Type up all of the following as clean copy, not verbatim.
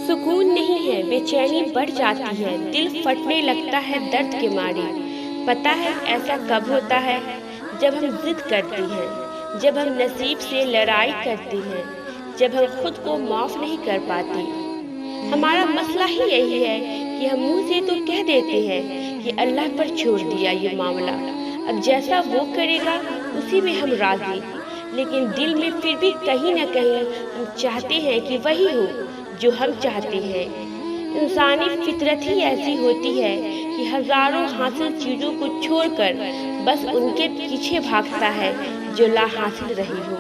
सुकून नहीं है, बेचैनी बढ़ जाती है, दिल फटने लगता है दर्द के मारे। पता है ऐसा कब होता है? जब हम जिद करते हैं, जब हम नसीब से लड़ाई करते हैं, जब हम खुद को माफ नहीं कर पाते। हमारा मसला ही यही है कि हम मुंह से तो कह देते हैं कि अल्लाह पर छोड़ दिया ये मामला, अब जैसा वो करेगा उसी में हम राजी, लेकिन दिल में फिर भी कहीं ना कहीं हम चाहते हैं कि वही हो जो हम चाहते हैं। इंसानी फितरत ही ऐसी होती है कि हजारों हासिल चीजों को छोड़कर बस उनके पीछे भागता है जो ला हासिल रही हो।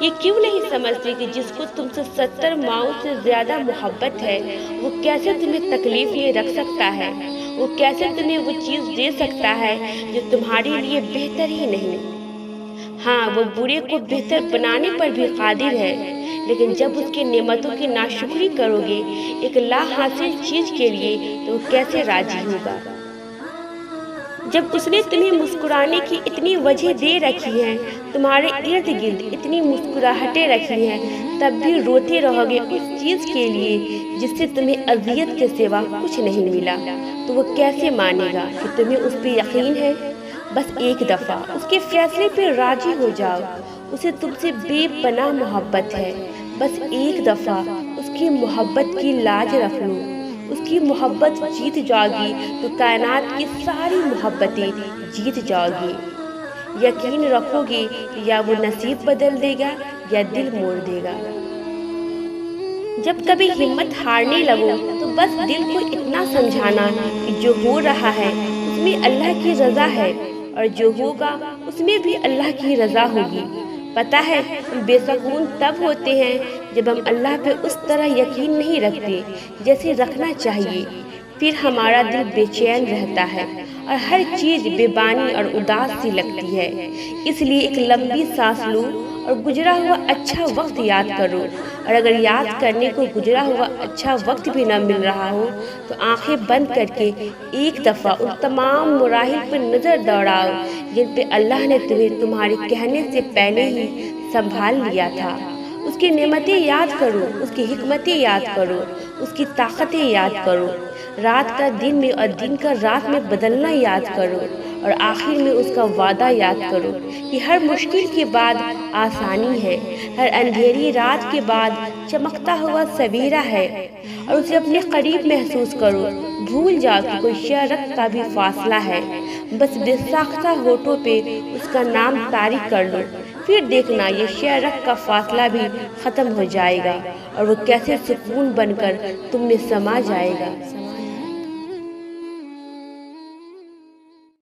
ये क्यों नहीं समझते कि जिसको तुमसे 70 माओं से ज्यादा मोहब्बत है वो कैसे तुम्हें तकलीफ में रख सकता है, वो कैसे तुम्हें वो चीज दे सकता है जो तुम्हारे लिए बेहतर ही नहीं। हाँ, वो बुरे को बेहतर बनाने पर भी कादिर है, लेकिन जब उसके नेमतों की नाशुक्री करोगे एक ला हासिल चीज के लिए तो वो कैसे राजी होगा। जब उसने तुम्हें मुस्कुराने की इतनी वजह दे रखी है, तुम्हारे इर्द गिर्द इतनी मुस्कुराहटें रखी हैं, तब भी रोते रहोगे उस चीज के लिए जिससे तुम्हें अजियत के सिवा कुछ नहीं मिला, तो वो कैसे मानेगा कि तुम्हें उस पर यकीन है। बस एक दफा उसके फैसले पे राजी हो जाओ, उसे तुमसे बेपनाह मोहब्बत है। बस एक दफा उसकी मोहब्बत की लाज रख लो, उसकी मोहब्बत जीत जाओगी तो कायनात की सारी मोहब्बतें जीत जाओगी। यकीन रखोगे कि या वो नसीब बदल देगा या दिल मोड़ देगा। जब कभी हिम्मत हारने लगो तो बस दिल को इतना समझाना कि जो हो रहा है उसमें अल्लाह की रजा है और जो होगा उसमें भी अल्लाह की रजा होगी। पता है हम बेसकून तब होते हैं जब हम अल्लाह पे उस तरह यकीन नहीं रखते जैसे रखना चाहिए, फिर हमारा दिल बेचैन रहता है और हर चीज बेबानी और उदास सी लगती है। इसलिए एक लंबी सांस लो और गुजरा हुआ अच्छा वक्त याद करो, और अगर याद करने को गुजरा हुआ अच्छा वक्त भी न मिल रहा हो तो आंखें बंद करके एक दफ़ा उन तमाम मराहिल पर नज़र दौड़ाओ जिन पे अल्लाह ने तुम्हें तुम्हारे कहने से पहले ही संभाल लिया था। उसकी नेमतें याद करो, उसकी हिकमतें याद करो, उसकी ताकतें याद करो, रात का दिन में और दिन का रात में बदलना याद करो, और आखिर में उसका वादा याद करो कि हर मुश्किल के बाद आसानी है, हर अंधेरी रात के बाद चमकता हुआ सवेरा है, और उसे अपने करीब महसूस करो। भूल जाओ कि कोई शरक का भी फासला है, बस बेसाख्ता होठों पे उसका नाम तारीख कर लो, फिर देखना ये शरक का फासला भी ख़त्म हो जाएगा और वो कैसे सुकून बनकर तुम में समा जाएगा।